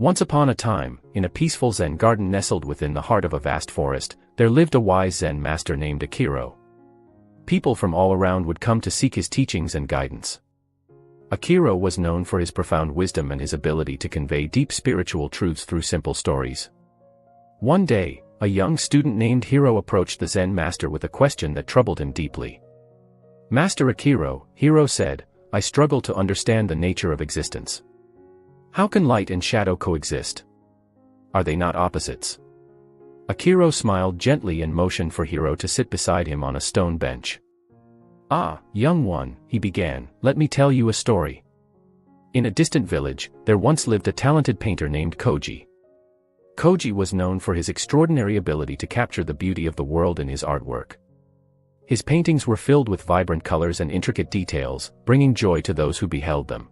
Once upon a time, in a peaceful Zen garden nestled within the heart of a vast forest, there lived a wise Zen master named Akiro. People from all around would come to seek his teachings and guidance. Akiro was known for his profound wisdom and his ability to convey deep spiritual truths through simple stories. One day, a young student named Hiro approached the Zen master with a question that troubled him deeply. "Master Akiro," Hiro said, "I struggle to understand the nature of existence. How can light and shadow coexist? Are they not opposites?" Akiro smiled gently and motioned for Hiro to sit beside him on a stone bench. "Ah, young one," he began, "let me tell you a story. In a distant village, there once lived a talented painter named Koji. Koji was known for his extraordinary ability to capture the beauty of the world in his artwork. His paintings were filled with vibrant colors and intricate details, bringing joy to those who beheld them.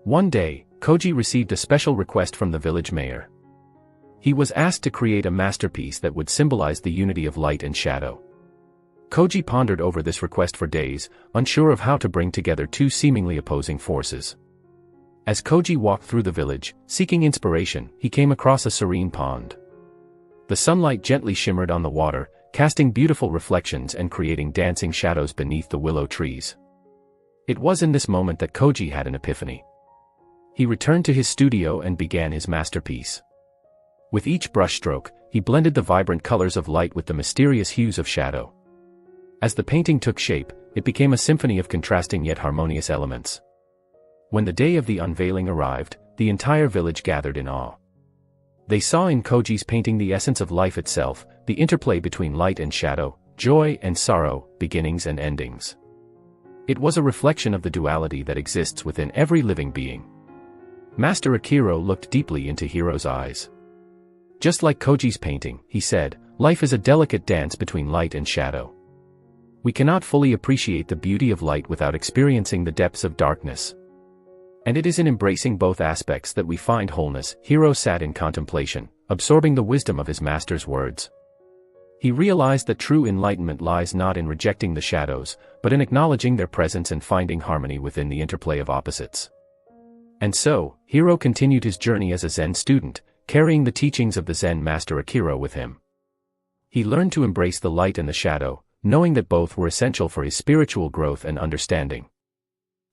One day, Koji received a special request from the village mayor. He was asked to create a masterpiece that would symbolize the unity of light and shadow. Koji pondered over this request for days, unsure of how to bring together two seemingly opposing forces. As Koji walked through the village, seeking inspiration, he came across a serene pond. The sunlight gently shimmered on the water, casting beautiful reflections and creating dancing shadows beneath the willow trees. It was in this moment that Koji had an epiphany. He returned to his studio and began his masterpiece. With each brushstroke, he blended the vibrant colors of light with the mysterious hues of shadow. As the painting took shape, it became a symphony of contrasting yet harmonious elements. When the day of the unveiling arrived, the entire village gathered in awe. They saw in Koji's painting the essence of life itself, the interplay between light and shadow, joy and sorrow, beginnings and endings. It was a reflection of the duality that exists within every living being. Master Akiro looked deeply into Hiro's eyes. "Just like Koji's painting," he said, "life is a delicate dance between light and shadow. We cannot fully appreciate the beauty of light without experiencing the depths of darkness. And it is in embracing both aspects that we find wholeness." Hiro sat in contemplation, absorbing the wisdom of his master's words. He realized that true enlightenment lies not in rejecting the shadows, but in acknowledging their presence and finding harmony within the interplay of opposites. And so, Hiro continued his journey as a Zen student, carrying the teachings of the Zen master Akiro with him. He learned to embrace the light and the shadow, knowing that both were essential for his spiritual growth and understanding.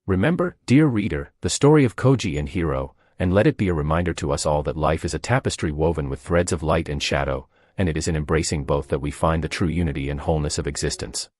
Remember, dear reader, the story of Koji and Hiro, and let it be a reminder to us all that life is a tapestry woven with threads of light and shadow, and it is in embracing both that we find the true unity and wholeness of existence.